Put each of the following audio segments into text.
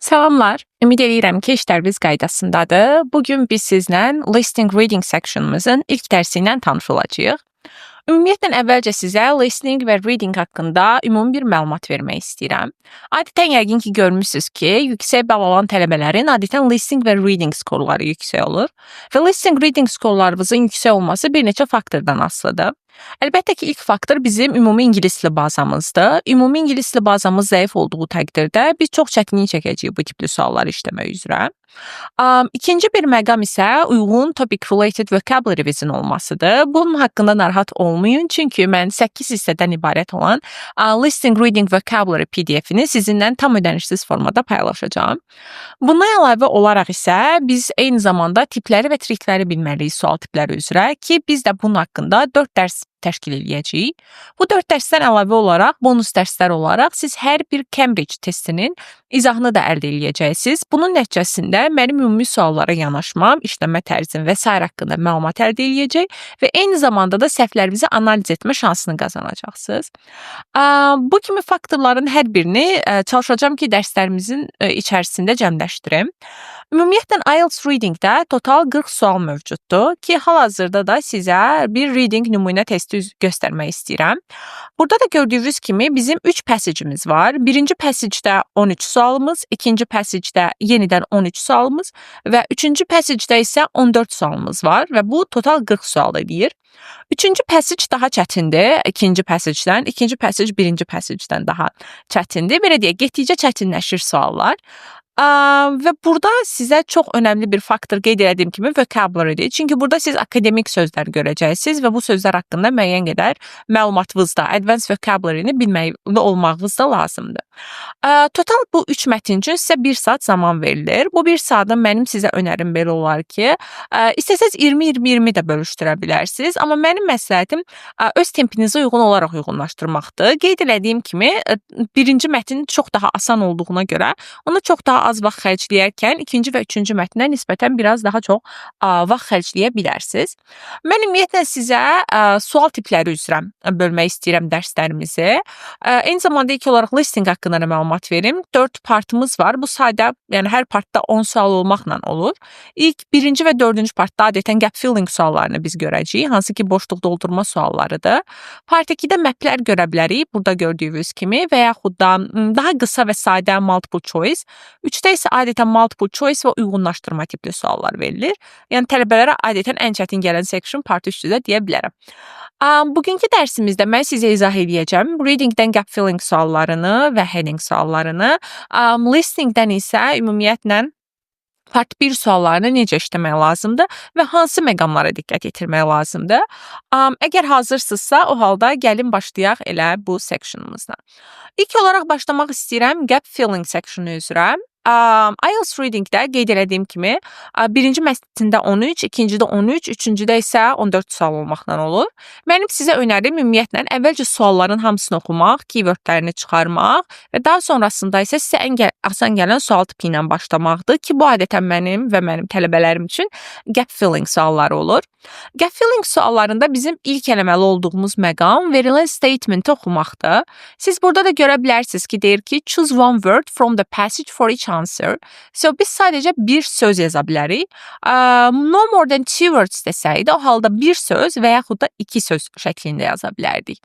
Salamlar. Ümid edirəm ki, işləriniz qaydasındadır. Bugün biz sizlə listening reading section'ımızın ilk dərsi ilə tanış olacağıq. Ümumiyyətlə əvvəlcə sizə listening və reading haqqında ümumi bir məlumat vermək istəyirəm. Adətən yəqin ki, görmüsünüz ki, yüksək bal alan tələbələrin adətən listening və reading skorları yüksək olur. Və listening reading skorlarımızın yüksək olması bir neçə faktordan asılıdır. Əlbəttə ki, ilk faktor bizim ümumi ingilis dili bazamızdır. Ümumi ingilis dili bazamız zəif olduğu təqdirdə biz çox çətinlik çəkəcəyik bu tipli sualları işləmək üzrə. İkinci bir məqam isə uyğun topic related vocabulary'imizin olmasıdır. Bunun haqqında narahat olmayın, çünki mən 8 hissədən ibarət olan listening reading vocabulary PDF-ini sizinlə tam ödənişsiz formada paylaşacağam. Bundan əlavə olaraq isə biz eyni zamanda tipləri və trikləri bilməliyik sual tipləri üzrə ki, biz də bunun haqqında 4 dərs təşkil edəcəyik. Bu 4 dərsdən əlavə olaraq, bonus dərslər olaraq siz hər bir Cambridge testinin izahını da əldə edəcəksiniz. Bunun nəticəsində mənim ümumi suallara yanaşmam, işləmə tərzim və s. haqqında məlumat əldə edəcək və eyni zamanda da səhvlərinizi analiz etmə şansını qazanacaqsınız. Bu kimi faktorların hər birini çalışacağam ki, dərslərimizin içərisində cəmləşdirim. Ümumiyyətlə IELTS readingdə total 40 sual mövcuddur ki, hal-hazırda da sizə bir reading nümunə testi göstərmək istəyirəm. Burada da gördüyünüz kimi bizim 3 passage-imiz var. Birinci passage-də 13 sualımız, ikinci passage-də yenidən 13 sualımız və üçüncü passage-də isə 14 sualımız var və bu total 40 sual edir. Üçüncü passage daha çətindir ikinci passage-dən, ikinci passage birinci passage-dən daha çətindir. Belə deyək, getdikcə çətinləşir suallar. Və burada sizə çox önəmli bir faktor qeyd etdiyim kimi vocabulary'dir. Çünki burada siz akademik sözlər görəcəksiniz və bu sözlər haqqında müəyyən qədər məlumatınız da, advanced vocabulary'ni bilməli olmağınız da lazımdır. Total bu 3 mətn üçün sizə 1 saat zaman verilir. Bu 1 saatda mənim sizə önərim belə olar ki, istəsəz 20-20-20 də bölüşdürə bilərsiniz, amma mənim məsləhətim öz tempinizə uyğun olaraq uyğunlaşdırmaqdır. Qeyd etdiyim kimi, birinci mətn çox daha asan olduğuna görə onu çox daha az vaxt xərcləyərkən ikinci və üçüncü mətnə nisbətən biraz daha çox vaxt xərcləyə bilərsiniz. Mən ümumiyyətlə sizə sual tipləri üzrə bölmək istəyirəm dərslərimizi. Eyni zamanda ilk olaraq listing haqqında da məlumat verim. 4 partımız var. Bu sadə, yəni hər partda 10 sual olmaqla olur. İlk birinci və dördüncü partda adətən gap filling suallarını biz görəcəyik, hansı ki boşluq doldurma suallarıdır. Part 2-də maplər görə bilərik, burada gördüyünüz kimi və yaxud da daha qısa və sadə multiple choice. 3-də isə adətən multiple choice və uyğunlaşdırma tipli suallar verilir. Yəni tələbələrə adətən ən çətin gələn section part 3-dür də deyə bilərəm. Bugünkü dərsimizdə mən sizə izah edəcəm readingdən gap filling suallarını və heading suallarını, listeningdən isə ümumiyyətlə part 1 suallarını necə işləmək lazımdır və hansı məqamlara diqqət yetirmək lazımdır. Əgər hazırsınızsa, o halda gəlin başlayaq elə bu sectionımızdan. İlk olaraq başlamaq istəyirəm gap filling sectionu üzrə. IELTS readingdə qeyd etdiyim kimi, birinci mətndə 13, ikincidə 13, üçüncüdə isə 14 sual olmaqla olur. Mənim sizə önərim ümumiyyətlə əvvəlcə sualların hamısını oxumaq, keywordlərini çıxarmaq və daha sonrasında isə sizə ən asan gələn sual tipi ilə başlamaqdır ki, bu adətən mənim və mənim tələbələrim üçün gap filling sualları olur. Gap filling suallarında bizim ilk eləməli olduğumuz məqam verilən statement-i oxumaqdır. Siz burada da görə bilərsiniz ki, deyir ki, choose one word from the passage for each answer. So, biz sadəcə bir söz yaza bilərik. No more than 2 words desəydi, o halda bir söz və yaxud da 2 söz şəklində yaza bilərdik.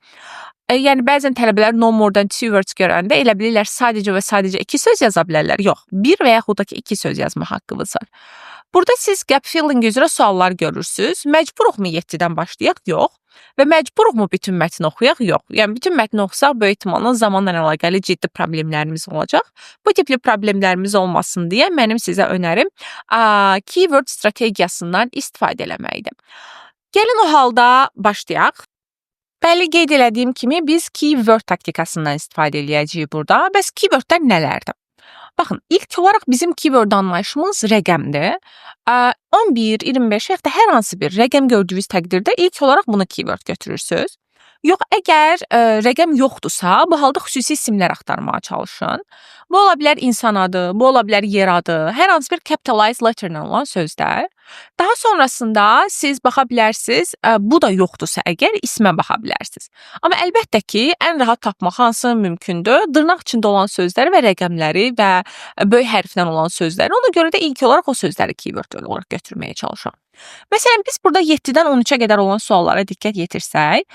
Yəni, bəzən tələbələr no more than 2 words görəndə elə bilirlər sadəcə və sadəcə 2 söz yaza bilərlər. Yox, 1 və yaxud da ki 2 söz yazma haqqımız var. Burada siz gap filling üzrə suallar görürsünüz. Məcburuqmu 7-dən başlayaq? Yox. Və məcburuqmu bütün mətni oxuyaq? Yox. Yəni, bütün mətni oxusaq, böyük ehtimalla zamanla əlaqəli ciddi problemlərimiz olacaq. Bu tipli problemlərimiz olmasın deyə mənim sizə önərim keyword strategiyasından istifadə eləməkdir. Gəlin o halda başlayaq. Bəli, qeyd etdiyim kimi biz keyword taktikasından istifadə edəcəyik burada. Bəs keywordlər nələrdir? Baxın, ilk olaraq bizim keyword anlayışımız rəqəmdir. 11, 25 yaxud da hər hansı bir rəqəm gördüyünüz təqdirdə ilk olaraq bunu keyword götürürsünüz. Yox, əgər, rəqəm yoxdursa, bu halda xüsusi isimlər axtarmağa çalışın. Bu ola bilər insan adı, bu ola bilər yer adı, hər hansı bir capitalized letterlə olan sözlər. Daha sonrasında siz baxa bilərsiniz, bu da yoxdursa əgər ismə baxa bilərsiniz. Amma əlbəttə ki, ən rahat tapmaq hansı mümkündür? Dırnaq içində olan sözləri və rəqəmləri və böyük hərflə olan sözləri. Ona görə də ilk olaraq o sözləri keyword olaraq götürməyə çalışaq. Məsələn, biz burada 7-dən 13-ə qədər olan suallara diqqət yetirsək,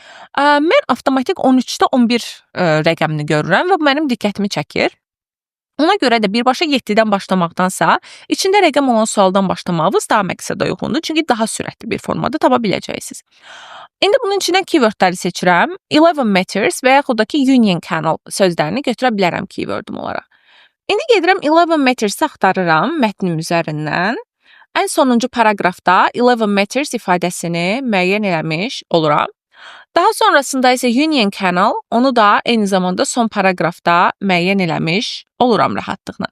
mən avtomatik 13-də 11 rəqəmini görürəm və bu mənim diqqətimi çəkir. Ona görə də birbaşa 7-dən başlamaqdansa, içində rəqəm olan sualdan başlamağınız daha məqsədə uyğundur, çünki daha sürətli bir formada tapa biləcəksiniz. İndi bunun içindən keywordləri seçirəm. 11 matters və yaxud da ki, union canal sözlərini götürə bilərəm keywordum olaraq. İndi gedirəm 11 matters-i axtarıram mətnim üzərindən. Ən sonuncu paraqrafda 11 matters ifadəsini müəyyən eləmiş oluram. Daha sonrasında isə union canal, onu da eyni zamanda son paraqrafda müəyyən eləmiş oluram rahatlıqla.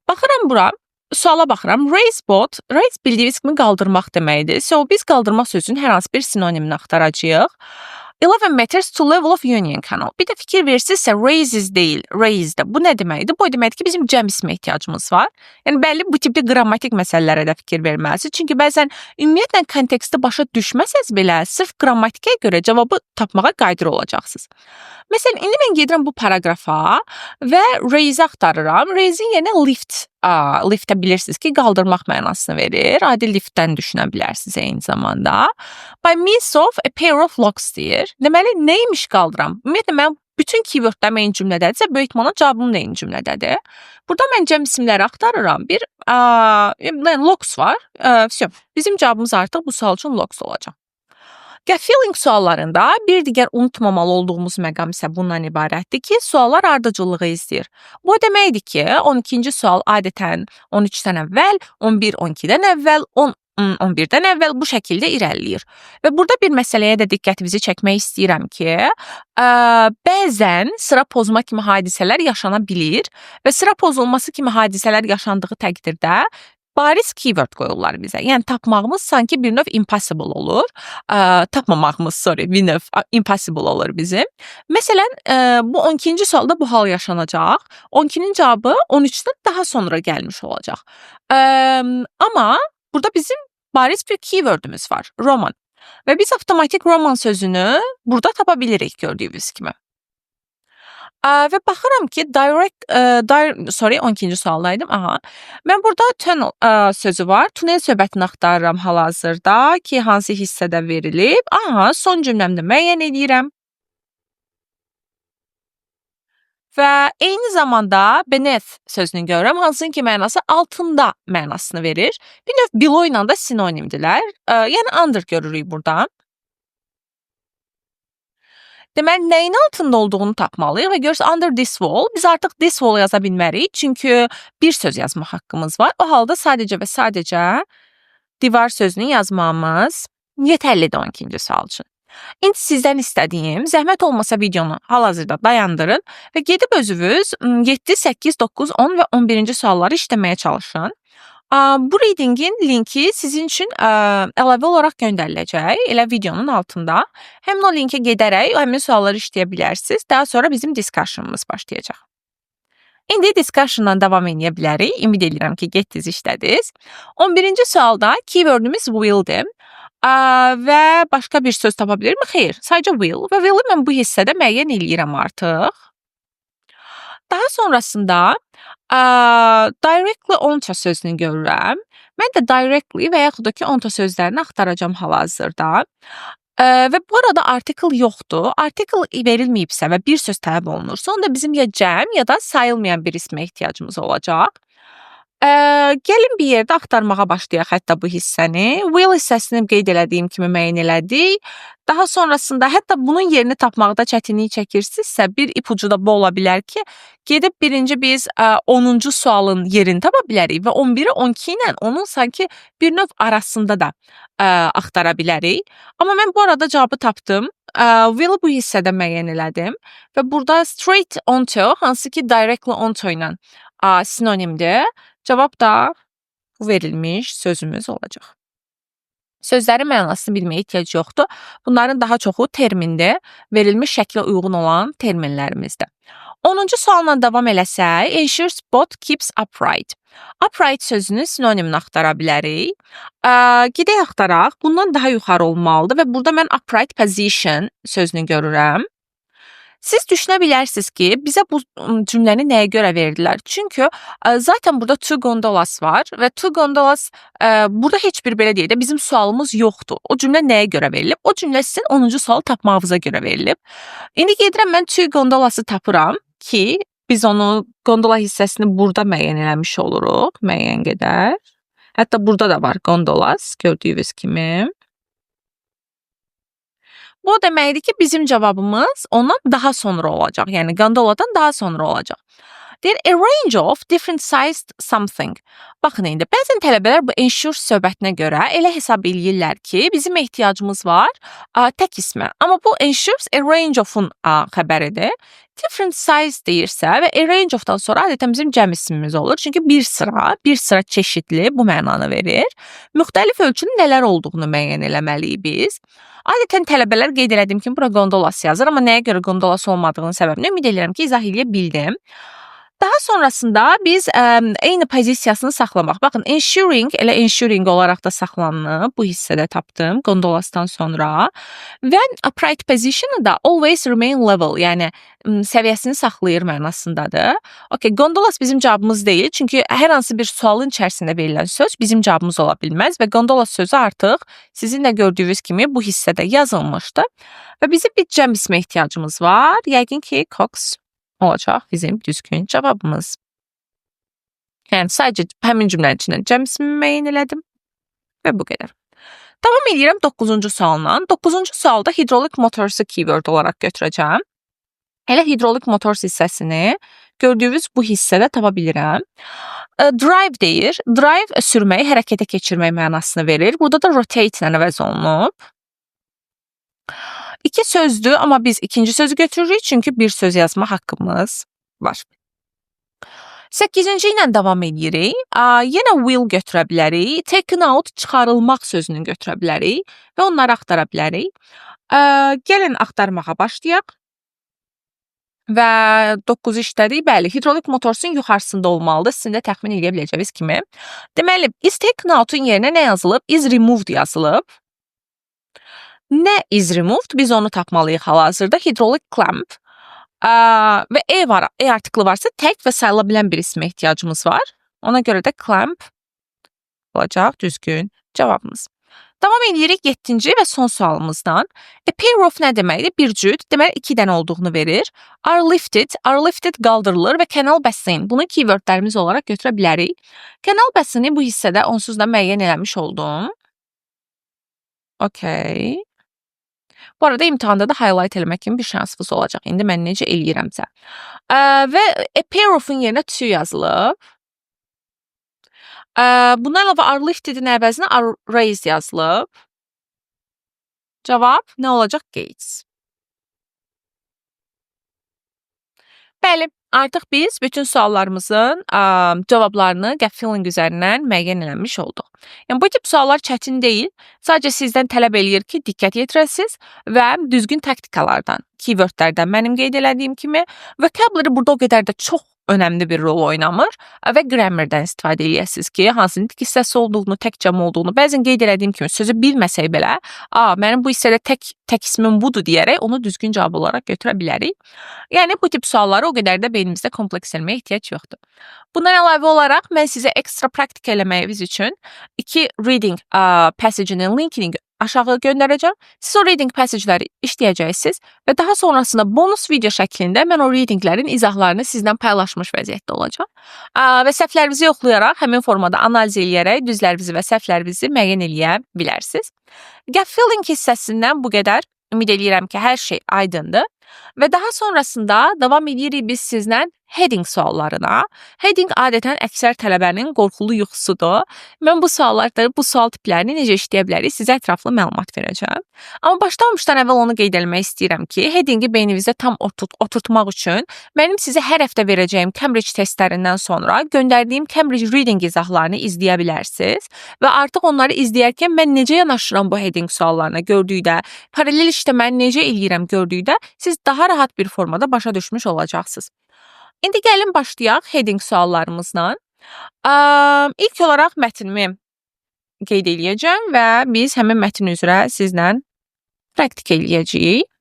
Baxıram bura, suala baxıram. Raise boat, raise bildiyiniz kimi qaldırmaq deməkdir. So, biz qaldırmaq sözünün hər hansı bir sinonimini axtaracağıq. 11 matters to level of union canal. Bir də fikir versinizsə, raises deyil, raised. Bu nə deməkdir? Bu deməkdir ki, bizim cəm ismə ehtiyacımız var. Yəni, bəlli bu tipli qrammatik məsələlərə də fikir verməlisiniz. Çünki bəzən ümumiyyətlə konteksti başa düşməsəz belə, sırf qrammatikaya görə cavabı tapmağa qadir olacaqsınız. Məsələn, indi mən gedirəm bu paraqrafa və raise axtarıram. Raise'in yerinə lift. Liftə bilirsiniz ki, qaldırmaq mənasını verir. Adi liftdən düşünə bilərsiniz eyni zamanda. By means of a pair of locks deyir. Deməli, neymiş qaldıram? Ümumiyyətlə, mən bütün keywordlər eyni cümlədədirsə, böyük ehtimalla cavabım da eyni cümlədədir. Burada mən cəm isimləri axtarıram. Bir locks var. Bizim cavabımız artıq bu sual üçün locks olacaq. Gap filling suallarında bir digər unutmamalı olduğumuz məqam isə bundan ibarətdir ki, suallar ardıcıllığı izləyir. Bu deməkdir ki, 12-ci sual adətən 13-dən əvvəl, 11 12-dən əvvəl, 10 11-dən əvvəl bu şəkildə irəliləyir. Və burada bir məsələyə də diqqətinizi çəkmək istəyirəm ki, bəzən sıra pozma kimi hadisələr yaşana bilir və sıra pozulması kimi hadisələr yaşandığı təqdirdə bariz keyword qoyurlar bizə. Yəni, tapmağımız sanki bir növ impossible olur. Tapmamağımız, bir növ impossible olur bizim. Məsələn, bu 12-ci sualda bu hal yaşanacaq. 12-nin cavabı 13-dən daha sonra gəlmiş olacaq. Amma burada bizim bariz bir keywordümüz var, Roman. Və biz avtomatik Roman sözünü burada tapa bilirik gördüyünüz kimi. Və baxıram ki, 12-ci sualdaydım. Mən burada tunnel sözü var. Tunel söhbətini axtarıram hal-hazırda ki, hansı hissədə verilib. Son cümləmdə müəyyən edirəm. Və eyni zamanda beneath sözünü görürəm, hansının ki, mənası altında mənasını verir. Bir növ below ilə də sinonimdirlər. Yəni, under görürük burada. Deməli, nəyin altında olduğunu tapmalıyıq və görürsünüz under this wall. Biz artıq this wall yaza bilmərik, çünki bir söz yazmaq haqqımız var. O halda sadəcə və sadəcə divar sözünü yazmamız yetərlidir 12-ci sual üçün. İndi sizdən istədiyim, zəhmət olmasa videonu hal-hazırda dayandırın və gedib özünüz 7, 8, 9, 10 və 11-ci sualları işləməyə çalışın. Bu readingin linki sizin üçün əlavə olaraq göndəriləcək, elə videonun altında. Həmin o linkə gedərək həmin sualları işləyə bilərsiniz. Daha sonra bizim discussionımız başlayacaq. İndi discussiondan davam edə bilərik. Ümid edirəm ki, getdiniz, işlədiniz. 11-ci sualda keywordimiz will'dir. Və başqa bir söz tapa bilirmi? Xeyr, sadəcə will. Və will'i mən bu hissədə müəyyən eləyirəm artıq. Daha sonrasında directly onto sözünü görürəm. Mən də directly və yaxud da ki, onto sözlərini axtaracam hal-hazırda. Və bu arada article yoxdur. Article verilməyibsə və bir söz tələb olunursa, onda bizim ya cəm ya da sayılmayan bir ismə ehtiyacımız olacaq. Gəlin bir yerdə axtarmağa başlayaq hətta bu hissəni. Will hissəsini qeyd elədiyim kimi müəyyən elədik. Daha sonrasında hətta bunun yerini tapmaqda çətinlik çəkirsinizsə, bir ipucu da bu ola bilər ki, gedib birinci biz 10-cu sualın yerini tapa bilərik və 11-i 12 ilə onun sanki bir növ arasında da axtara bilərik. Amma mən bu arada cavabı tapdım. Will'ı bu hissədə müəyyən elədim və burada straight onto, hansı ki directly onto ilə sinonimdir. Cavab da bu verilmiş sözümüz olacaq. Sözlərin mənasını bilməyə ehtiyac yoxdur. Bunların daha çoxu termindir, verilmiş şəklə uyğun olan terminlərimizdir. 10-cu sualla davam eləsək, ensures boat keeps upright. Upright sözünün sinonimini axtara bilərik. Gedək axtaraq. Bundan daha yuxarı olmalıdır və burada mən upright position sözünü görürəm. Siz düşünə bilərsiniz ki, bizə bu cümləni nəyə görə verdilər? Çünki zaten burada two gondolas var və two gondolas burada heç bir belə deyək də bizim sualımız yoxdur. O cümlə nəyə görə verilib? O cümlə sizin 10-cu sualı tapmağınıza görə verilib. İndi gedirəm mən two gondolası tapıram ki, biz onu gondola hissəsini burada müəyyən eləmiş oluruq, müəyyən qədər. Hətta burada da var gondolas, gördüyünüz kimi. Bu o deməkdir ki, bizim cavabımız ondan daha sonra olacaq. Yəni gondoladan daha sonra olacaq. Deyir, a range of different sized something. Baxın indi, bəzən tələbələr bu ensure söhbətinə görə elə hesab eləyirlər ki, bizim ehtiyacımız var tək ismə. Amma bu ensures a range of-un xəbəridir. Different size deyirsə və a range of-dan sonra adətən bizim cəm ismimiz olur. Çünki bir sıra çeşidli bu mənanı verir. Müxtəlif ölçünün nələr olduğunu müəyyən eləməliyik biz. Adətən tələbələr qeyd elədim ki, bura gondolas yazır, amma nəyə görə gondolas olmadığının səbəbini ümid edirəm ki, izah edə bildim. Daha sonrasında biz eyni pozisiyasını saxlamaq. Baxın, ensuring, elə ensuring olaraq da saxlanılıb. Bu hissədə tapdım, gondolasdan sonra. Və upright position da always remain level, yəni səviyyəsini saxlayır mənasındadır. Okay, gondolas bizim cavabımız deyil. Çünki hər hansı bir sualın içərisində verilən söz bizim cavabımız ola bilməz və gondolas sözü artıq sizin də gördüyünüz kimi bu hissədə yazılmışdı. Və bizim bir cəm ismə ehtiyacımız var. Yəqin ki, Cox olacaq bizim düzgün cavabımız. Yəni, sadəcə həmin cümlənin içindən cəm ismimi müəyyən elədim və bu qədər. Davam edirəm 9-cu sualla. 9-cu sualda hydraulic motorsu keyword olaraq götürəcəm. Elə hydraulic motors hissəsini gördüyünüz bu hissədə tapa bilirəm. Drive deyir. Drive sürməyi, hərəkətə keçirmək mənasını verir. Burada da rotate ilə əvəz olunub. İki sözdür, amma biz ikinci sözü götürürük, çünki bir söz yazma haqqımız var. 8-ci ilə davam edirik. Yenə will götürə bilərik. Taken out, çıxarılmaq sözünü götürə bilərik və onları axtara bilərik. Gəlin axtarmağa başlayaq. Və 9 işlədik. Bəli, hydraulic motorsun yuxarısında olmalıdır. Sizin də təxmin edə biləcəyiniz kimi. Deməli, is taken out-un yerinə nə yazılıb? Is removed yazılıb. Nə is removed? Biz onu tapmalıyıq hal-hazırda. Hydraulic clamp və var, artiklı varsa tək və sayıla bilən bir ismə ehtiyacımız var. Ona görə də clamp olacaq düzgün cavabımız. Davam edirik 7-ci və son sualımızdan. A pair of nə deməkdir? Bir cüt, deməli 2 dənə olduğunu verir. Are lifted qaldırılır və canal bassin. Bunu keywordlərimiz olaraq götürə bilərik. Canal bassini bu hissədə onsuz da müəyyən eləmiş oldum. Okay. Bu arada imtahanda da highlight eləmək kimi bir şansınız olacaq. İndi mən necə eləyirəmsə. Və a pair of-un yerinə to yazılıb. Bundan əlavə are lifted-in əvəzinə are raised yazılıb. Cavab nə olacaq? Gates. Bəli, artıq biz bütün suallarımızın cavablarını gap filling üzərindən müəyyən eləmiş olduq. Yəni, bu tip suallar çətin deyil. Sadəcə sizdən tələb eləyir ki, diqqət yetirəsiniz və düzgün taktikalardan, keywordlərdən mənim qeyd elədiyim kimi vocabulary burada o qədər də çox önəmli bir rol oynamır və grammardan istifadə eləyəsiniz ki, hansı nitq hissəsi olduğunu, tək cəm olduğunu, bəzən qeyd elədiyim kimi sözü bilməsək belə, mənim bu hissədə tək ismim budur deyərək onu düzgün cavab olaraq götürə bilərik. Yəni, bu tip sualları o qədər də beynimizdə kompleks eləməyə ehtiyac yoxdur. Bundan əlavə olaraq mən sizə ekstra praktika eləməyiniz üçün 2 reading passage-inin linkini aşağı göndərəcəm. Siz o reading passage-ləri işləyəcəksiniz və daha sonrasında bonus video şəklində mən o readinglərin izahlarını sizlə paylaşmış vəziyyətdə olacaq. Və səhvlərinizi yoxlayaraq, həmin formada analiz eləyərək düzlərinizi və səhvlərinizi müəyyən eləyə bilərsiniz. Gap filling hissəsindən bu qədər. Ümid edirəm ki, hər şey aydındır. Və daha sonrasında davam edirik biz sizlə heading suallarına. Heading adətən əksər tələbənin qorxulu yuxusudur. Mən bu sual tiplərini necə işləyə bilərik sizə ətraflı məlumat verəcəm. Amma başlamamışdan əvvəl onu qeyd etmək istəyirəm ki, headingi beyninizdə tam oturtmaq üçün mənim sizə hər həftə verəcəyim Cambridge testlərindən sonra göndərdiyim Cambridge Reading izahlarını izləyə bilərsiniz və artıq onları izləyərkən mən necə yanaşıram bu heading suallarına gördükdə, paralel işləməni necə eləyirəm gördükdə siz daha rahat bir formada başa düşmüş olacaqsınız. İndi gəlin başlayaq heading suallarımızla. İlk olaraq mətnimi qeyd eləyəcəm və biz həmin mətn üzrə sizlə praktik eləyəcəyik.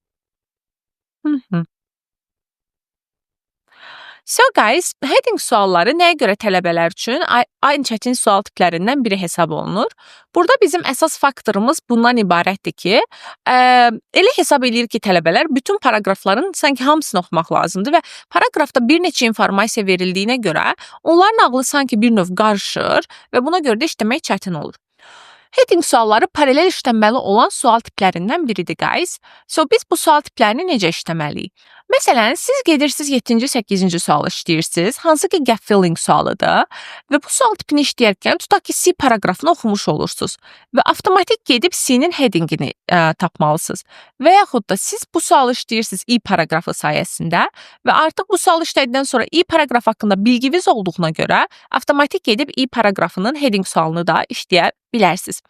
So guys, heading sualları nəyə görə tələbələr üçün ən çətin sual tiplərindən biri hesab olunur? Burada bizim əsas faktorumuz bundan ibarətdir ki, elə hesab edir ki, tələbələr bütün paragrafların sanki hamısını oxumaq lazımdır və paragrafda bir neçə informasiya verildiyinə görə onların ağlı sanki bir növ qarışır və buna görə də işləmək çətin olur. Heading sualları paralel işlənməli olan sual tiplərindən biridir, guys. So, biz bu sual tiplərini necə işləməliyik? Məsələn, siz gedirsiniz 7-ci, 8-ci sualı işləyirsiniz, hansı ki gap filling sualıdır və bu sual tipini işləyərkən tutaq ki, C paragrafını oxumuş olursunuz və avtomatik gedib C-nin headingini tapmalısınız. Və yaxud da siz bu sualı işləyirsiniz I paragrafı sayəsində və artıq bu sualı işlədikdən sonra I paragraf haqqında bilginiz olduğuna görə avtomatik gedib I paragrafının heading sualını da işləyə bilərsiniz.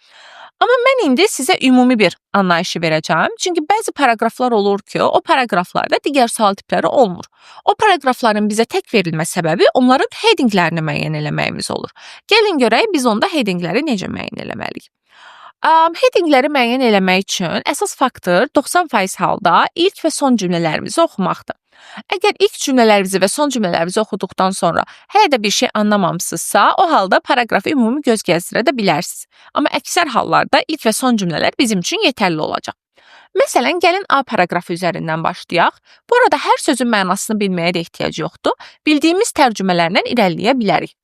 Amma mən indi sizə ümumi bir anlayışı verəcəm. Çünki bəzi paragraflar olur ki, o paragraflarda digər sual tipləri olmur. O paragrafların bizə tək verilmə səbəbi onların headinglərini müəyyən eləməyimiz olur. Gəlin görək biz onda headingləri necə müəyyən eləməliyik. Headingləri müəyyən eləmək üçün əsas faktor 90% halda ilk və son cümlələrimizi oxumaqdır. Əgər ilk cümlələrinizi və son cümlələrinizi oxuduqdan sonra hələ də bir şey anlamamısınızsa, o halda paragrafı ümumi göz gəzdirə də bilərsiniz. Amma əksər hallarda ilk və son cümlələr bizim üçün yetərli olacaq. Məsələn, gəlin A paragrafı üzərindən başlayaq. Bu arada hər sözün mənasını bilməyə də ehtiyac yoxdur. Bildiyimiz tərcümələrlə irəliləyə bilərik.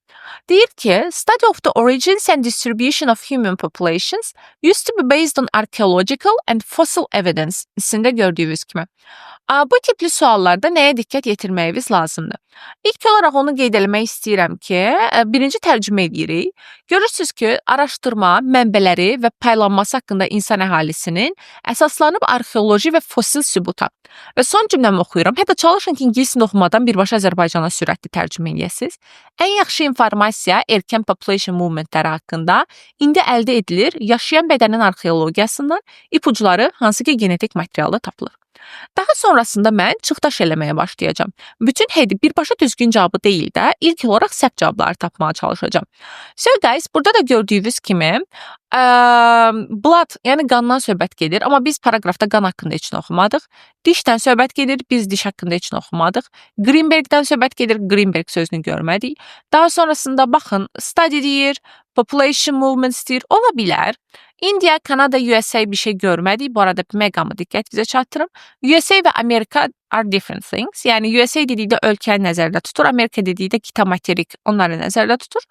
Deyir ki, study of the origins and distribution of human populations used to be based on archaeological and fossil evidence. İçində gördüyünüz kimi. Bu tipli suallarda nəyə diqqət yetirməyimiz lazımdır? İlk olaraq onu qeyd etmək istəyirəm ki, birinci tərcümə edirik. Görürsünüz ki, araşdırma, mənbələri və paylanması haqqında insan əhalisinin əsaslanıb arxeoloji və fosil sübuta. Və son cümləmi oxuyuram. Hətta çalışın ki, ingilisini oxumadan birbaşa Azərbaycana sürətli tərcümə edəsiniz. Ən yaxşı informasiya erkən population movementləri haqqında indi əldə edilir yaşayan bədənin arxeologiyasından, ipuçları hansı ki genetik materialda tapılır. Daha sonrasında mən çıxdaş eləməyə başlayacağam. Bütün birbaşa düzgün cavabı deyil də, ilk olaraq səhv cavabları tapmağa çalışacağam. So guys, burada da gördüyünüz kimi blood, yəni qandan söhbət gedir, amma biz paragrafda qan haqqında heç nə oxumadıq. Dişdən söhbət gedir, biz diş haqqında heç nə oxumadıq. Greenbergdən söhbət gedir, Greenberg sözünü görmədik. Daha sonrasında baxın, study deyir, population movements deyir, ola bilər. India, Kanada, USA bir şey görmədik. Bu arada meqamı diqqətinizə çatdırım. USA və Amerika are different things. Yəni USA dedikdə ölkəni nəzərdə tutur, Amerika dedikdə qita materik onları nəzərdə tutur.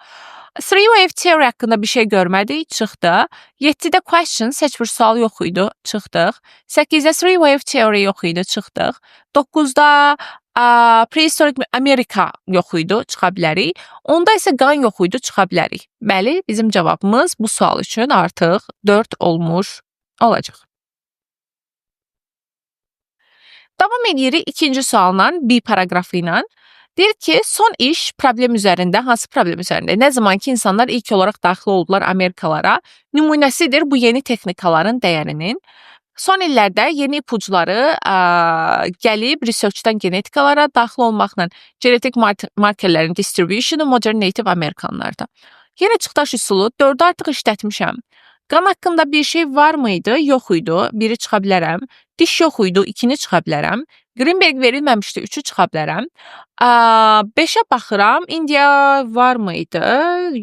Three wave theory haqqında bir şey görmədik, çıxdı. 7-də question, heç bir sual yox idi, çıxdıq. 8-də three wave theory yox idi, çıxdıq. 9-da prehistoric Amerika yox idi, çıxa bilərik. 10-da isə qan yox idi, çıxa bilərik. Bəli, bizim cavabımız bu sual üçün artıq 4 olmuş olacaq. Davam edirik ikinci sualla, B paragrafı ilə. Deyir ki, son iş problem üzərində, hansı problem üzərində? Nə zaman ki, insanlar ilk olaraq daxil oldular Amerikalara, nümunəsidir bu yeni texnikaların dəyərinin. Son illərdə yeni ipuçları gəlib researchdan genetikalara daxil olmaqla genetik markerlərin distributionu modern native Amerikanlarda. Yenə çıxdaş üsulu, 4-ü artıq işlətmişəm. Qan haqqında bir şey var mıydı? Yox idi, 1-i çıxa bilərəm. Diş yox idi, 2-ni çıxa bilərəm. Greenberg verilməmişdi, 3-ü çıxa bilərəm. 5-ə baxıram, India var mıydı?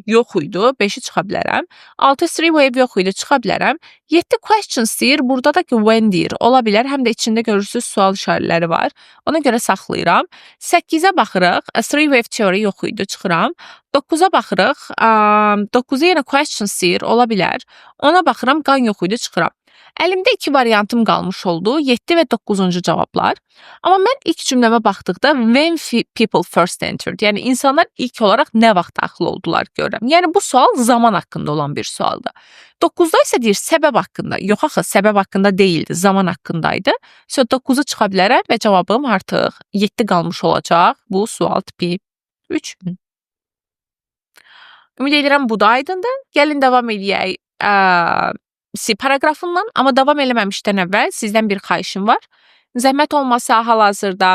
Yox idi, 5-i çıxa bilərəm. 6 three wave yox idi, çıxa bilərəm. 7 questions deyir, burada da ki when deyir. Ola bilər, həm də içində görürsünüz sual işarələri var. Ona görə saxlayıram. 8-ə baxırıq, three wave theory yox idi, çıxıram. 9-a baxırıq, 9-a yenə questions deyir, ola bilər. Ona baxıram, qan yox idi, çıxıram. Əlimdə 2 variantım qalmış oldu. 7 və 9-cu cavablar. Amma mən ilk cümləmə baxdıqda when people first entered, yəni insanlar ilk olaraq nə vaxt daxil oldular görürəm. Yəni bu sual zaman haqqında olan bir sualdır. 9-da isə deyir səbəb haqqında. Yox axı, səbəb haqqında deyildi, zaman haqqındaydı. So 9-u çıxa bilərəm və cavabım artıq 7 qalmış olacaq. Bu sual tipi 3. Ümid edirəm bu da aydındır. Gəlin davam edək C paraqrafından, amma davam eləməmişdən əvvəl sizdən bir xahişim var. Zəhmət olmasa hal-hazırda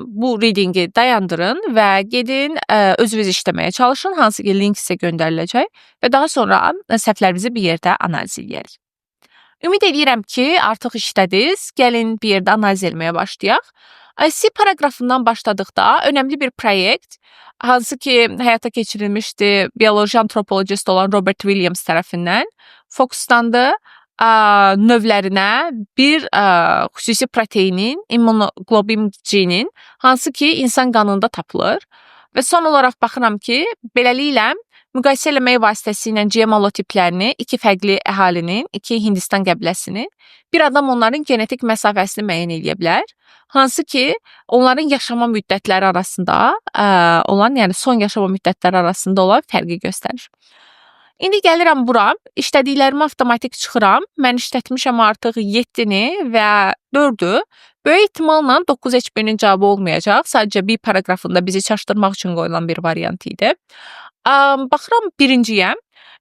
bu readingi dayandırın və gedin özünüz işləməyə çalışın, hansı ki link sizə göndəriləcək və daha sonra səhvlərimizi bir yerdə analiz edərik. Ümid edirəm ki, artıq işlədiniz. Gəlin bir yerdə analiz etməyə başlayaq. C paraqrafından başladıqda önəmli bir proyekt, hansı ki həyata keçirilmişdi bioloji antropologist olan Robert Williams tərəfindən fokuslandı növlərinə bir xüsusi proteinin, immunoglobin genin, hansı ki insan qanında tapılır və son olaraq baxıram ki, beləliklə müqayisə eləmək vasitəsilə GMO tiplərini, 2 fərqli əhalinin, 2 Hindistan qəbiləsinin, bir adam onların genetik məsafəsini müəyyən edə bilər. Hansı ki, onların yaşama müddətləri arasında olan, yəni son yaşama müddətləri arasında olan fərqi göstərir. İndi gəlirəm bura, işlədiklərimi avtomatik çıxıram. Mən işlətmişəm artıq 7-ni və 4-ü. Böyük ehtimalla 9 heç birinin cavabı olmayacaq. Sadəcə bir paraqrafında bizi çaşdırmaq üçün qoyulan bir variant idi. Baxıram birinciyə.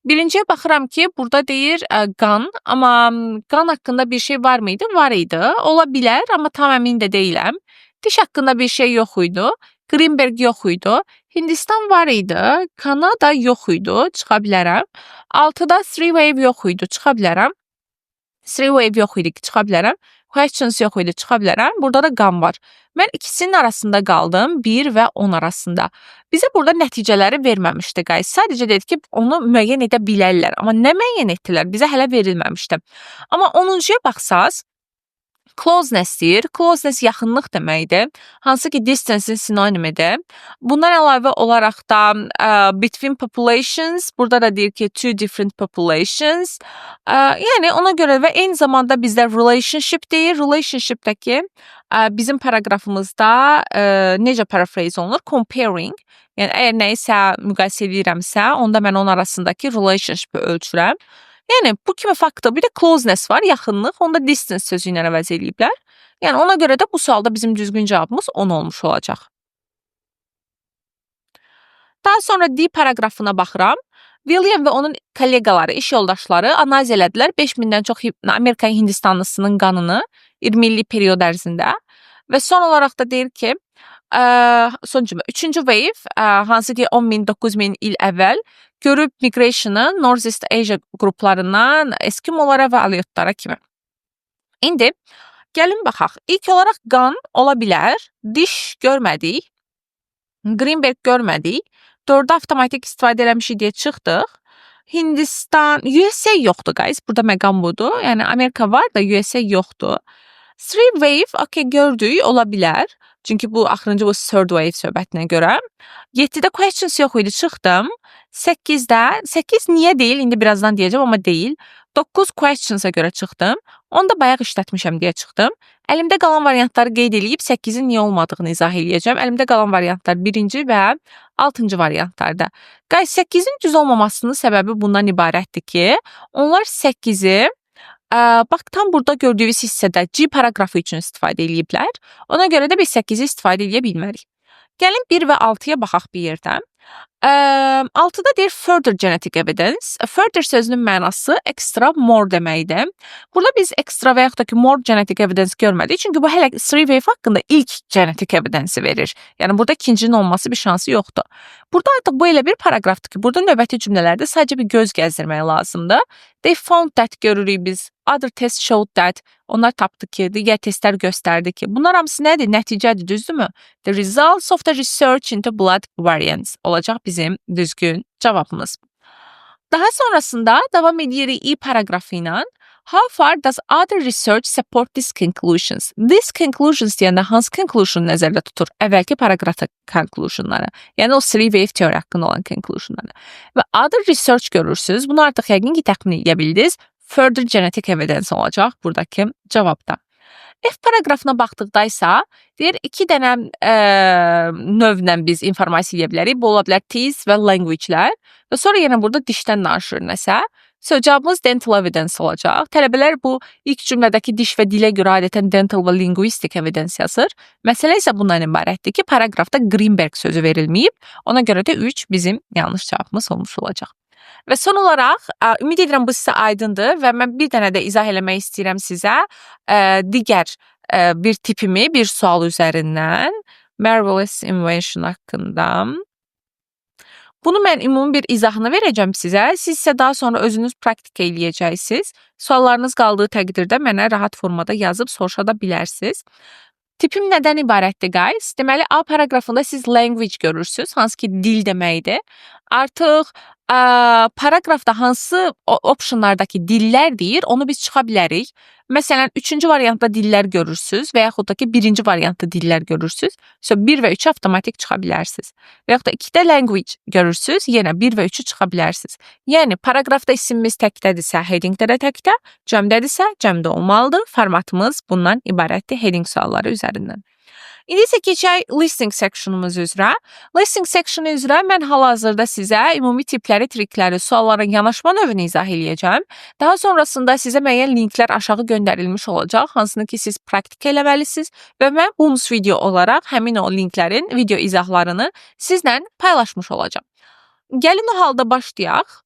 Birinciyə baxıram ki, burada deyir qan, amma qan haqqında bir şey var mıydı? Var idi. Ola bilər, amma tam əmin də deyiləm. Diş haqqında bir şey yox idi. Greenberg yox idi. Hindistan var idi. Kanada yox idi. Çıxa bilərəm. 6-da three wave yox idi. Çıxa bilərəm. Three wave yox idi. Çıxa bilərəm. Questions yox idi. Çıxa bilərəm. Burada da qan var. Mən ikisinin arasında qaldım. 1 və 10 arasında. Bizə burada nəticələri verməmişdi, guys. Sadəcə dedi ki, onu müəyyən edə bilərlər. Amma nə müəyyən etdilər? Bizə hələ verilməmişdi. Amma 10-cuya baxsaz, closeness deyir. Closeness yaxınlıq deməkdir. Hansı ki distance'in sinonimidir. Bundan əlavə olaraq da between populations, burada da deyir ki two different populations. Yəni ona görə və eyni zamanda bizdə relationship deyir. Relationship'dəki bizim paraqrafımızda necə paraphrase olunur? Comparing. Yəni əgər nəyisə müqayisə edirəmsə, onda mən onun arasındakı relationship'i ölçürəm. Yəni bu kimi faktdır. Bir də closeness var, yaxınlıq. Onda distance sözü ilə əvəz eləyiblər. Yəni ona görə də bu sualda bizim düzgün cavabımız 10 olmuş olacaq. Daha sonra D paraqrafına baxıram. William və onun kollegaları, iş yoldaşları analiz elədilər 5000-dən çox Amerika Hindistanlısının qanını 20 illik period ərzində. Və son olaraq da deyir ki, son cümlə, 3-cü wave, hansı ki 10.000, 9.000 il əvvəl görüb migration'ı Northeast Asia qruplarından Eskimolara və Aleutlara kimi. İndi gəlin baxaq. İlk olaraq qan ola bilər. Diş görmədik. Greenberg görmədik. 4-də avtomatik istifadə eləmişik deyə çıxdıq. Hindistan, USA yoxdur, guys. Burada məqam budur. Yəni Amerika var da USA yoxdur. Three wave, okay, gördük, ola bilər. Çünki bu axırıncı bu third wave söhbətinə görə. 7-də questions yox idi, çıxdım. 8-də, 8 niyə deyil, indi birazdan deyəcəm, amma deyil. 9 questions'a görə çıxdım. Onu da bayaq işlətmişəm deyə çıxdım. Əlimdə qalan variantları qeyd edib 8-in niyə olmadığını izah edəcəm. Əlimdə qalan variantlar 1-ci və 6-cı variantlarda. Guys, 8-in düz olmamasının səbəbi bundan ibarətdir ki, onlar 8-i bax, tam burada gördüyünüz hissədə C paraqrafı üçün istifadə ediblər. Ona görə də biz 8-i istifadə edə bilmərik. Gəlin 1 və 6-ya baxaq bir yerdən. 6-da deyir further genetic evidence. Further sözünün mənası extra, more deməkdir. Burada biz extra və yaxud da ki more genetic evidence görmədik. Çünki bu hələ three wave haqqında ilk genetic evidence verir. Yəni burada ikincinin olması bir şansı yoxdur. Burada artıq bu elə bir paraqrafdır ki, burada növbəti cümlələrdə sadəcə bir göz gəzdirmək lazımdır. They found that görürük biz. Other test showed that. Onlar tapdı ki, digər testlər göstərdi ki. Bunlar hamısı nədir? Nəticədir, düzdürmü? The results of the research into blood variants olacaq bizim düzgün cavabımız. Daha sonrasında davam edirik I paraqrafı ilə. How far does other research support these conclusions? These conclusions deyəndə hansı conclusion nəzərdə tutur? Əvvəlki paraqrafda conclusionları. Yəni o three wave teori haqqında olan conclusionları. Və other research görürsünüz. Bunu artıq yəqin ki təxmin edə bildiniz. further genetic evidence olacaq buradakı cavabda. F paraqrafına baxdıqda isə deyir 2 dənə növlə biz informasiya edə bilərik. Bu ola bilər teeth və language-lər və sonra yenə burada dişdən danışır nəsə. So, cavabımız dental evidence olacaq. Tələbələr bu ilk cümlədəki diş və dilə görə adətən dental və linguistic evidence yazır. Məsələ isə bundan ibarətdir ki, paraqrafda Greenberg sözü verilməyib. Ona görə də 3 bizim yanlış cavabımız olmuş olacaq. Və son olaraq, ümid edirəm bu sizə aydındır və mən bir dənə də izah eləmək istəyirəm sizə digər bir tipimi bir sual üzərindən marvelous invention haqqında. Bunu mən ümumi bir izahını verəcəm sizə. Siz isə daha sonra özünüz praktika eləyəcəksiniz. Suallarınız qaldığı təqdirdə mənə rahat formada yazıb soruşa da bilərsiniz. Tipim nədən ibarətdir, guys? Deməli, A paraqrafında siz language görürsünüz, hansı ki dil deməkdir. Artıq paraqrafda hansı optionlardakı dillər deyir, onu biz çıxa bilərik. Məsələn, 3-cü variantda dillər görürsünüz və yaxud da ki, 1-ci variantda dillər görürsünüz. So, 1 və 3 avtomatik çıxa bilərsiniz. Və yaxud da 2-də language görürsünüz, yenə 1 və 3-ü çıxa bilərsiniz. Yəni, paraqrafda isimimiz təkdədirsə, headingdə də təkdə, cəmdədirsə, cəmdə olmalıdır. Formatımız bundan ibarətdir heading sualları üzərindən. İndi isə keçək listening sectionumuz üzrə. Listening sectionu üzrə mən hal-hazırda sizə ümumi tipləri, trikləri, sualların yanaşma növünü izah eləyəcəm. Daha sonrasında sizə müəyyən linklər aşağı göndərilmiş olacaq, hansını ki siz praktika eləməlisiniz və mən bonus video olaraq həmin o linklərin video izahlarını sizlə paylaşmış olacağam. Gəlin o halda başlayaq.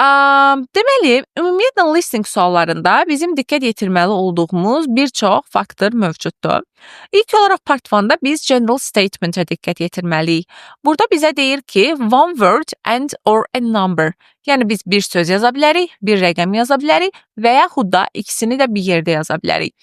Deməli, ümumiyyətlə listening suallarında bizim diqqət yetirməli olduğumuz bir çox faktor mövcuddur. İlk olaraq part 1-da biz general statement-ə diqqət yetirməliyik. Burada bizə deyir ki, one word and or a number. Yəni biz bir söz yaza bilərik, bir rəqəm yaza bilərik və yaxud da ikisini də bir yerdə yaza bilərik.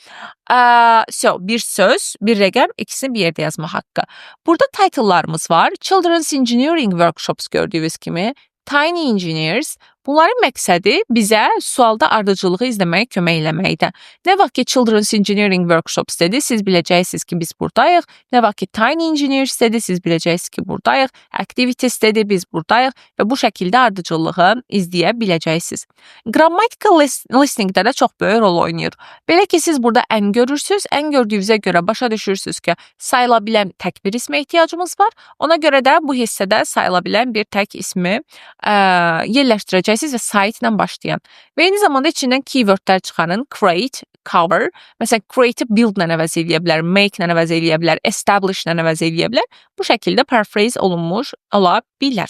Bir söz, bir rəqəm, ikisini bir yerdə yazma haqqı. Burada title'larımız var. Children's Engineering Workshops gördüyünüz kimi, Tiny Engineers. Bunların məqsədi bizə sualda ardıcılığı izləməyə kömək eləməkdir. Nə vaxt ki Children's Engineering Workshops dedi, siz biləcəksiniz ki biz buradayıq. Nə vaxt ki Tiny Engineers dedi, siz biləcəksiniz ki buradayıq. Activities dedi, biz buradayıq və bu şəkildə ardıcılığı izləyə biləcəksiniz. Grammatical listeningdə də çox böyük rol oynayır. Belə ki siz burada ən görürsünüz, ən gördüyünüzə görə başa düşürsünüz ki sayıla bilən tək bir ismə ehtiyacımız var. Ona görə də bu hissədə sayıla bilən bir tək ismi yerləşdirəcəksiniz və site-lə başlayan. Və eyni zamanda içindən keywordlər çıxarın. Create, cover. Məsələn, create-i build-lə əvəz eləyə bilər, make-lə əvəz eləyə bilər, establish-lə əvəz eləyə bilər. Bu şəkildə paraphrase olunmuş ola bilər.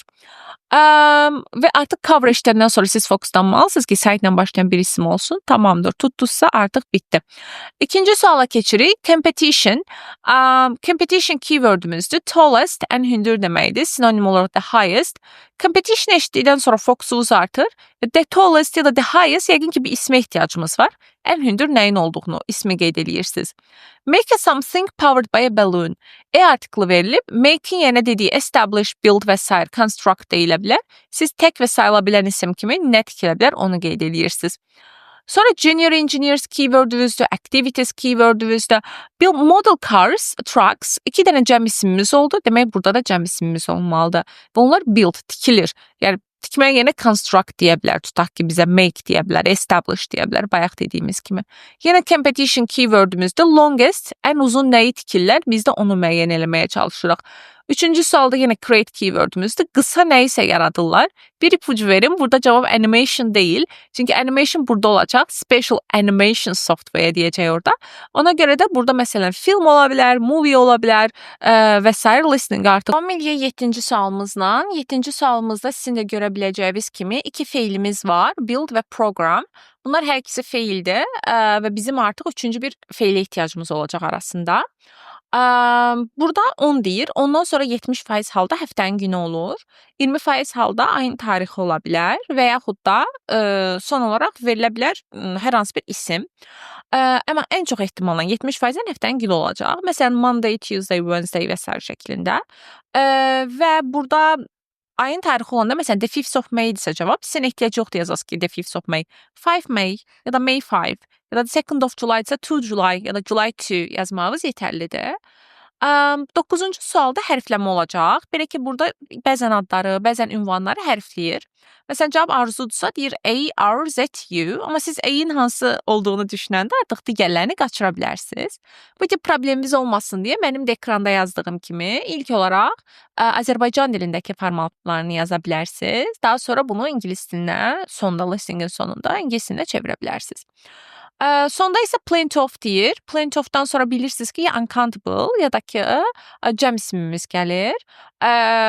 Və artıq cover işləndən sonra siz fokuslanmalısınız ki, site-lə başlayan bir isim olsun. Tamamdır. Tutduzsa artıq bitdi. İkinci suala keçirik. Competition. Competition keywordümüzdür. Tallest, ən hündür deməkdir. Sinonim olaraq the highest. Competition eşitdikdən sonra fokusumuz artır. The tallest ya da the highest yəqin ki bir ismə ehtiyacımız var. Ən hündür nəyin olduğunu, ismi qeyd edirsiniz. Make a something powered by a balloon. Artiklı verilib, make-in yenə dediyi establish, build və s. construct deyilə bilər. Siz tək və sayıla bilən isim kimi nə tikilə bilər, onu qeyd edirsiniz. Sonra junior engineers keywordümüzdür, activities keywordümüzdür. Model cars, trucks, 2 dənə cəm isimimiz oldu. Demək, burada da cəm isimimiz olmalıdır. Bunlar build, tikilir. Yəni, tikməyə yenə construct deyə bilər, tutaq ki, bizə make deyə bilər, establish deyə bilər, bayaq dediyimiz kimi. Yenə competition keywordümüzdür. Longest, ən uzun nəyi tikirlər, biz də onu müəyyən eləməyə çalışırıq. Üçüncü sualda yenə create keywordümüzdür. Qısa nəyisə yaradırlar. Bir ipucu verim, burada cavab animation deyil. Çünki animation burada olacaq. Special animation software deyəcək orada. Ona görə də burada məsələn film ola bilər, movie ola bilər və s. listening artıq. Davam eləyək 7-ci sualımızla. 7-ci sualımızda sizin də görə biləcəyiniz kimi 2 feilimiz var. Build və program. Bunlar hər ikisi feildir və bizim artıq 3-cü bir feilə ehtiyacımız olacaq arasında. Burada 10 deyir. Ondan sonra 70% halda həftənin günü olur. 20% halda ayın tarixi ola bilər və yaxud da son olaraq verilə bilər hər hansı bir isim. Amma ən çox ehtimalla 70%-dən həftənin günü olacaq. Məsələn, Monday, Tuesday, Wednesday və s. şəklində. Və burada ayın tarixi olanda, məsələn, the 5th of May-dirsə cavab, sizin ehtiyac yoxdur yazasınız ki, the 5th of May. 5 May ya da May 5 ya da the 2nd of July-dirsə 2 July ya da July 2 yazmağınız yetərlidir. 9-cu sualda hərfləmə olacaq. Belə ki, burada bəzən adları, bəzən ünvanları hərfləyir. Məsələn, cavab arzudursa deyir A-R-Z-U, amma siz A-nin hansı olduğunu düşünəndə artıq digərlərini qaçıra bilərsiniz. Bu tip problemimiz olmasın deyə mənim də ekranda yazdığım kimi ilk olaraq Azərbaycan dilindəki formatlarını yaza bilərsiniz. Daha sonra bunu ingilis dilinə sonda, listeningin sonunda ingilis dilinə çevirə bilərsiniz. Sonda isə plenty of deyir. Plenty of'dan sonra bilirsiniz ki, ya uncountable ya da ki cəm ismimiz gəlir.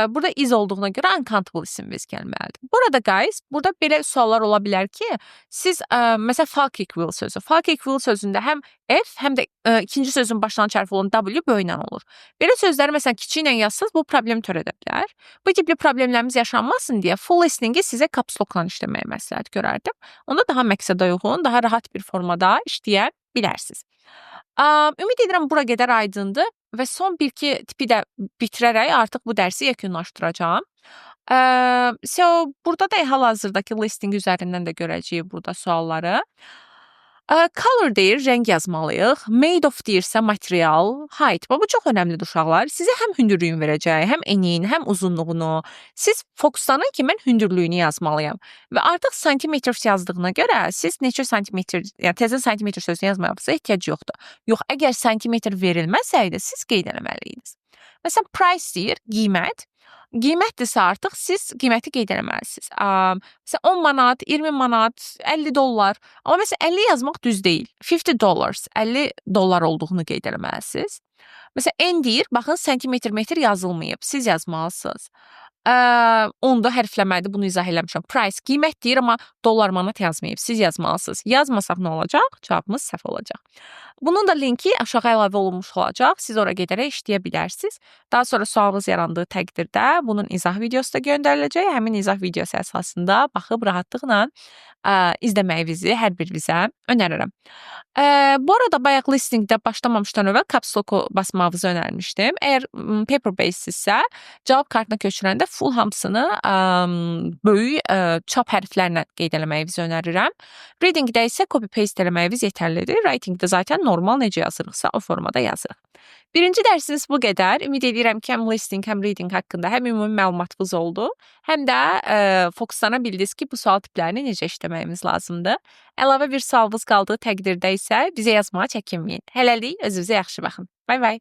Burada is olduğuna görə uncountable ismimiz gəlməlidir. Burada guys, burada belə suallar ola bilər ki, siz məsələn fuck will sözü. Fuck will sözündə həm F, həm də ikinci sözün başlanğıc hərfi olan W böyüklə olur. Belə sözləri məsələn kiçiklə yazsaz bu problem törədə bilər. Bu tipli problemlərimiz yaşanmasın deyə full listeningi sizə caps lockla işləməyi məsləhət görərdim. Onda daha məqsədə uyğun, daha rahat bir formada işləyə bilərsiniz. Ümid edirəm bura qədər aydındır və son 1-2 tipi də bitirərək artıq bu dərsi yekunlaşdıracağam. Burada da hal-hazırdakı listing üzərindən də görəcəyik burada sualları. Color deyir, rəng yazmalıyıq. Made of deyirsə material, height. Bu çox önəmlidir uşaqlar. Sizə həm hündürlüyünü verəcək, həm enini, həm uzunluğunu. Siz fokuslanın ki, mən hündürlüyünü yazmalıyam. Və artıq santimetr yazdığına görə siz neçə santimetr, yəni təzə santimetr sözünü yazmağınıza ehtiyac yoxdur. Yox, əgər santimetr verilməsəydi, siz qeyd etməliydiniz. Məsələn, price deyir, qiymət. Qiymətdirsə artıq siz qiyməti qeyd etməlisiniz. Məsələn 10 manat, 20 manat, 50 dollar. Amma məsələn 50 yazmaq düz deyil. $50, 50 dollar olduğunu qeyd etməlisiniz. Məsələn n deyir, baxın santimetr metr yazılmayıb. Siz yazmalısınız. Onda hərfləmədir, bunu izah eləmişəm. Price qiymət deyir, amma dollar manat yazmayıb. Siz yazmalısınız. Yazmasaq nə olacaq? Cavabımız səhv olacaq. Bunun da linki aşağı əlavə olunmuş olacaq. Siz ora gedərək işləyə bilərsiniz. Daha sonra sualınız yarandığı təqdirdə bunun izah videosu da göndəriləcək. Həmin izah videosu əsasında baxıb rahatlıqla izləməyinizi hər birinizə önərirəm. Bu arada bayaq listingdə başlamamışdan əvvəl caps lock basmağınızı önərmişdim. Əgər paper based-sizsə, cavab kartına köçürəndə full hamısını böyük çap hərflərlə qeyd etməyinizi önərirəm. Readingdə isə copy paste etməyiniz yetərlidir. Writingdə zaten normal necə yazırıqsa o formada yazırıq. Birinci dərsimiz bu qədər. Ümid edirəm ki, həm listening, həm reading haqqında həm ümumi məlumatınız oldu, həm də fokuslana bildiniz ki, bu sual tiplərini necə işləməyimiz lazımdır. Əlavə bir sualınız qaldığı təqdirdə isə bizə yazmağa çəkinməyin. Hələlik özünüzə yaxşı baxın. Bay bay.